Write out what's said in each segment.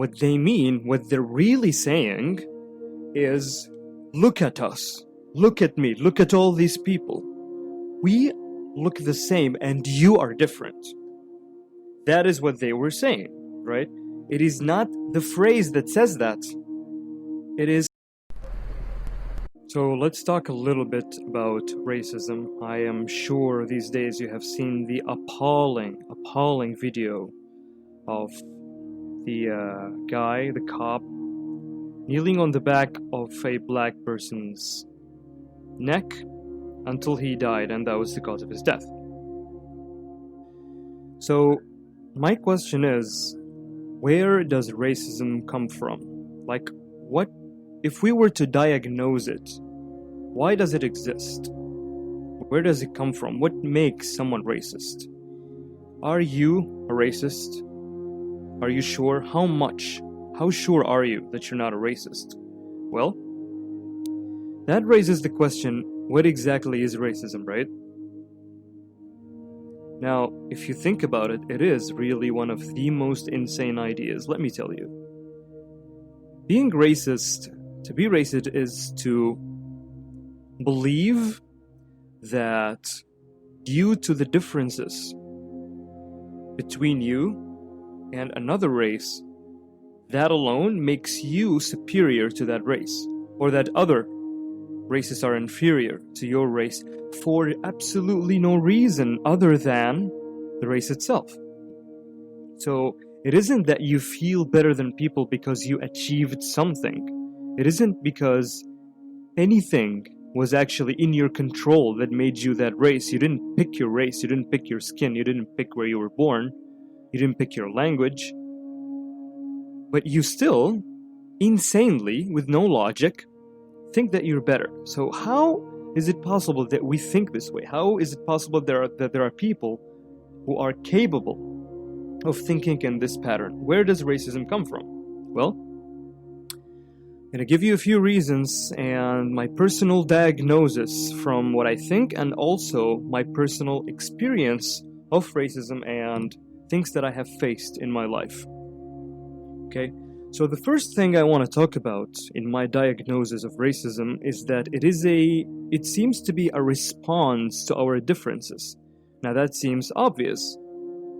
what they mean, what they're really saying is, look at us, look at me, look at all these people. We look the same and you are different. That is what they were saying, right? It is not the phrase that says that. It is. So let's talk a little bit about racism. I am sure these days you have seen the appalling video of the guy, the cop, kneeling on the back of a black person's neck until he died, and that was the cause of his death. So my question is, where does racism come from? Like, what if we were to diagnose it? Why does it exist? Where does it come from? What makes someone racist? Are you a racist? Are you sure? How much? How sure are you that you're not a racist? Well, that raises the question, what exactly is racism, right? Now, if you think about it, it is really one of the most insane ideas, let me tell you. Being racist, to be racist is to believe that due to the differences between you and another race, that alone makes you superior to that race, or that other races are inferior to your race for absolutely no reason other than the race itself. So it isn't that you feel better than people because you achieved something. It isn't because anything was actually in your control that made you that race. You didn't pick your race, you didn't pick your skin, you didn't pick where you were born, you didn't pick your language. But you still, insanely, with no logic, think that you're better. So how is it possible that we think this way? How is it possible that there are people who are capable of thinking in this pattern? Where does racism come from? Well, I'm going to give you a few reasons and my personal diagnosis from what I think, and also my personal experience of racism and things that I have faced in my life. Okay? So the first thing I want to talk about in my diagnosis of racism is that it seems to be a response to our differences. Now that seems obvious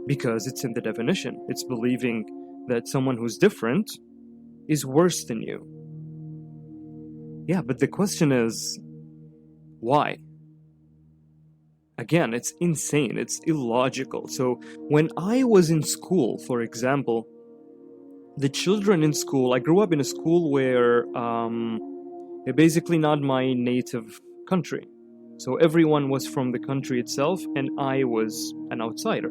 because it's in the definition. It's believing that someone who's different is worse than you. Yeah, but the question is, why? Again, it's insane, it's illogical. So when I was in school, for example, the children in school, I grew up in a school where they're basically not my native country. So everyone was from the country itself, and I was an outsider,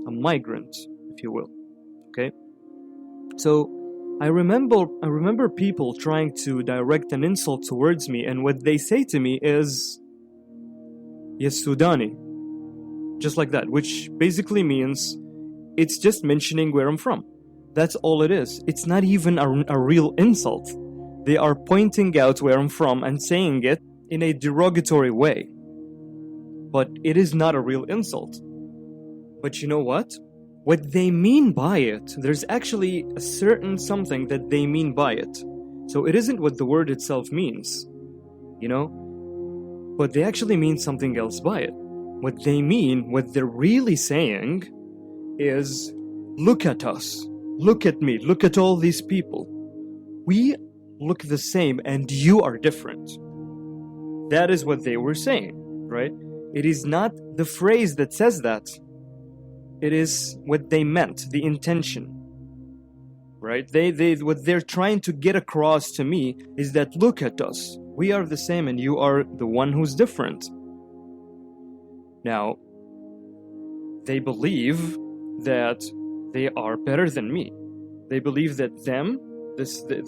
a migrant, if you will. Okay? So I remember people trying to direct an insult towards me, and what they say to me is, "Yes, Sudani," just like that, which basically means it's just mentioning where I'm from. That's all it is. It's not even a real insult. They are pointing out where I'm from and saying it in a derogatory way. But it is not a real insult. But you know what? What they mean by it, there's actually a certain something that they mean by it. So it isn't what the word itself means, you know? But they actually mean something else by it. What they mean, what they're really saying is, look at us. Look at me, look at all these people. We look the same and you are different. That is what they were saying, right? It is not the phrase that says that. It is what they meant, the intention, right? What they're trying to get across to me is that, look at us. We are the same and you are the one who's different. Now, they believe that they are better than me. They believe that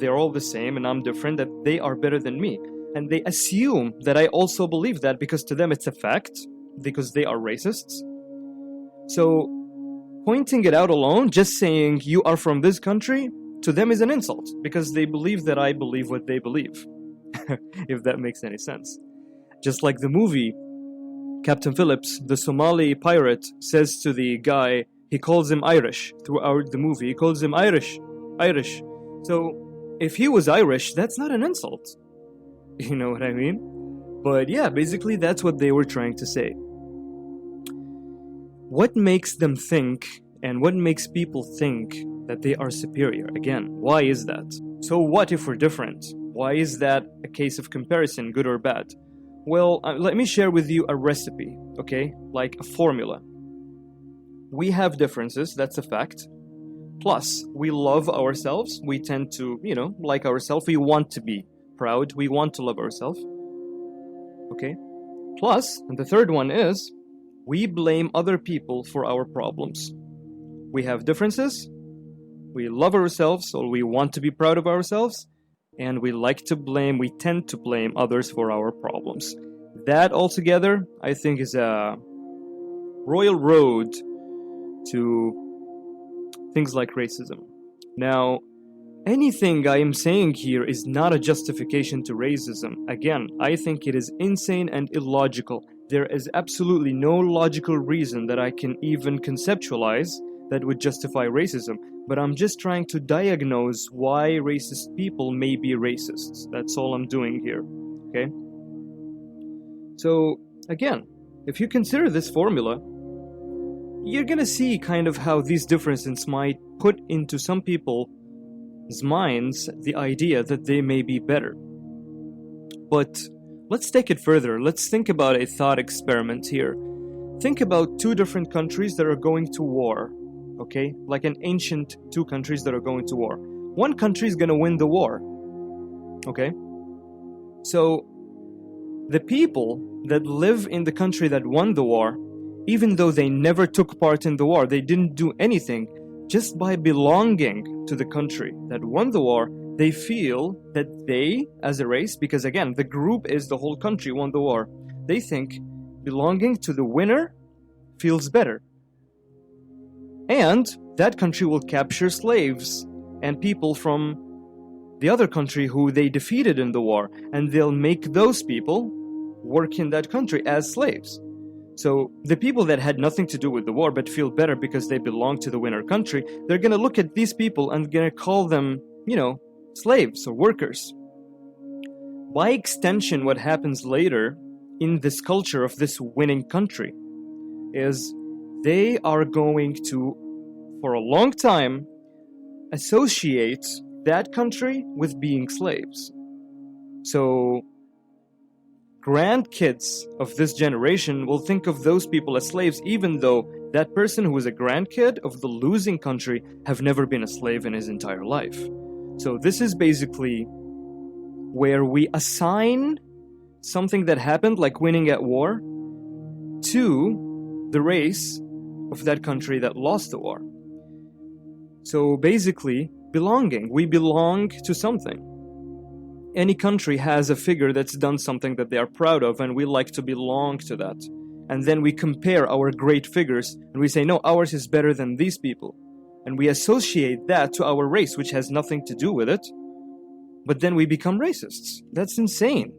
they're all the same and I'm different, that they are better than me. And they assume that I also believe that because to them it's a fact, because they are racists. So pointing it out alone, just saying you are from this country, to them is an insult because they believe that I believe what they believe. If that makes any sense. Just like the movie, Captain Phillips, the Somali pirate, says to the guy, he calls him Irish throughout the movie. He calls him Irish. Irish. So, if he was Irish, that's not an insult. You know what I mean? But yeah, basically that's what they were trying to say. What makes them think, and what makes people think that they are superior? Again, why is that? So what if we're different? Why is that a case of comparison, good or bad? Well, let me share with you a recipe, okay? Like a formula. We have differences, that's a fact. Plus, we love ourselves. We tend to, like ourselves. We want to be proud. We want to love ourselves. Okay? Plus, and the third one is, we blame other people for our problems. We have differences. We love ourselves, or we want to be proud of ourselves. And we tend to blame others for our problems. That altogether, I think, is a royal road to things like racism. Now, anything I am saying here is not a justification to racism. Again, I think it is insane and illogical. There is absolutely no logical reason that I can even conceptualize that would justify racism. But I'm just trying to diagnose why racist people may be racists. That's all I'm doing here. Okay? So, again, if you consider this formula, you're gonna see kind of how these differences might put into some people's minds the idea that they may be better. But let's take it further. Let's think about a thought experiment here. Think about two different countries that are going to war, okay? Like an ancient two countries that are going to war. One country is gonna win the war, okay? So, the people that live in the country that won the war, even though they never took part in the war, they didn't do anything, just by belonging to the country that won the war, they feel that they, as a race, because again, the group is the whole country won the war, they think belonging to the winner feels better. And that country will capture slaves and people from the other country who they defeated in the war, and they'll make those people work in that country as slaves. So the people that had nothing to do with the war but feel better because they belong to the winner country, they're going to look at these people and going to call them, slaves or workers. By extension, what happens later in this culture of this winning country is they are going to, for a long time, associate that country with being slaves. So grandkids of this generation will think of those people as slaves, even though that person who is a grandkid of the losing country have never been a slave in his entire life. So this is basically where we assign something that happened, like winning at war, to the race of that country that lost the war. So basically, belonging. We belong to something. Any country has a figure that's done something that they are proud of, and we like to belong to that. And then we compare our great figures, and we say, no, ours is better than these people. And we associate that to our race, which has nothing to do with it. But then we become racists. That's insane.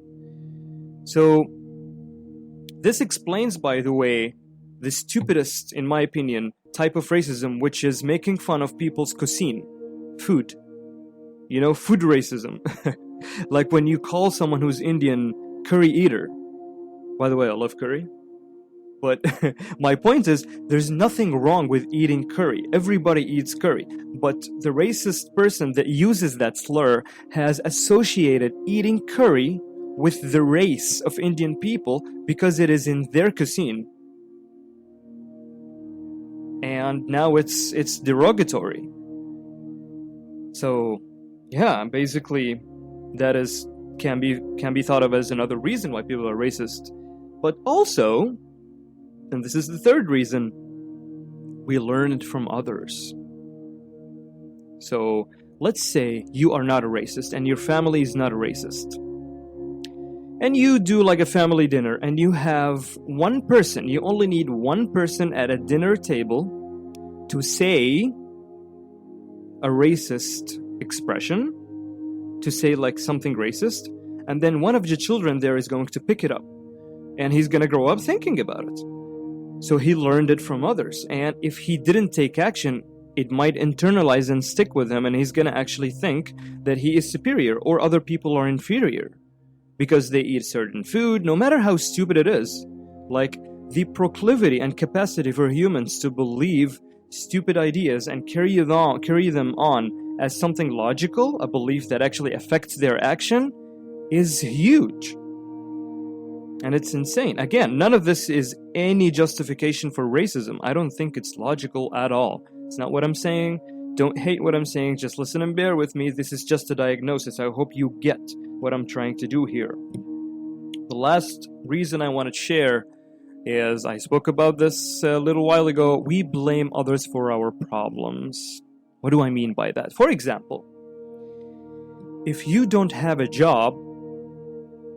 So, this explains, by the way, the stupidest, in my opinion, type of racism, which is making fun of people's cuisine, food. Food racism. Like when you call someone who's Indian curry eater. By the way, I love curry. But my point is, there's nothing wrong with eating curry. Everybody eats curry. But the racist person that uses that slur has associated eating curry with the race of Indian people because it is in their cuisine. And now it's derogatory. So, yeah, basically that can be thought of as another reason why people are racist. But also, and this is the third reason, we learn it from others. So let's say you are not a racist and your family is not a racist. And you do like a family dinner and you have one person, you only need one person at a dinner table to say a racist expression, to say like something racist, and then one of your children there is going to pick it up. And he's going to grow up thinking about it. So he learned it from others. And if he didn't take action, it might internalize and stick with him, and he's going to actually think that he is superior or other people are inferior because they eat certain food, no matter how stupid it is. Like, the proclivity and capacity for humans to believe stupid ideas and carry them on as something logical, a belief that actually affects their action, is huge. And it's insane. Again, none of this is any justification for racism. I don't think it's logical at all. It's not what I'm saying. Don't hate what I'm saying. Just listen and bear with me. This is just a diagnosis. I hope you get what I'm trying to do here. The last reason I want to share is, I spoke about this a little while ago, we blame others for our problems. What do I mean by that? For example, if you don't have a job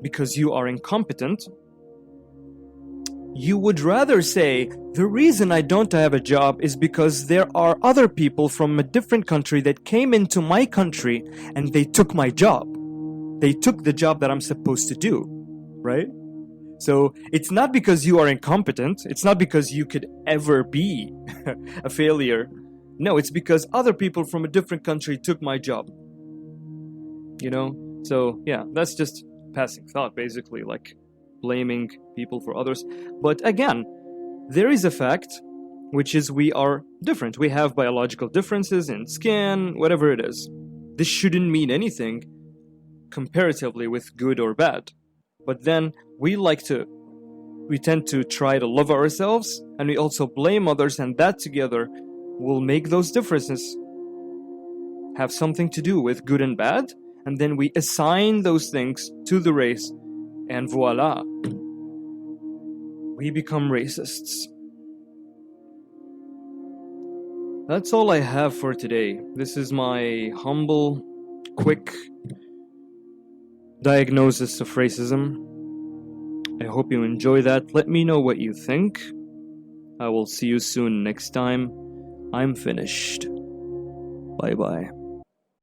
because you are incompetent, you would rather say, the reason I don't have a job is because there are other people from a different country that came into my country and they took my job. They took the job that I'm supposed to do, right? So it's not because you are incompetent. It's not because you could ever be a failure. No, it's because other people from a different country took my job. You know? So yeah, that's just passing thought, basically, like blaming people for others. But again, there is a fact, which is we are different. We have biological differences in skin, whatever it is. This shouldn't mean anything comparatively with good or bad. But then we tend to try to love ourselves, and we also blame others, and that together will make those differences have something to do with good and bad, and then we assign those things to the race, and voila, we become racists. That's all I have for today. This is my humble, quick diagnosis of racism. I hope you enjoy that. Let me know what you think. I will see you soon next time. I'm finished. Bye bye.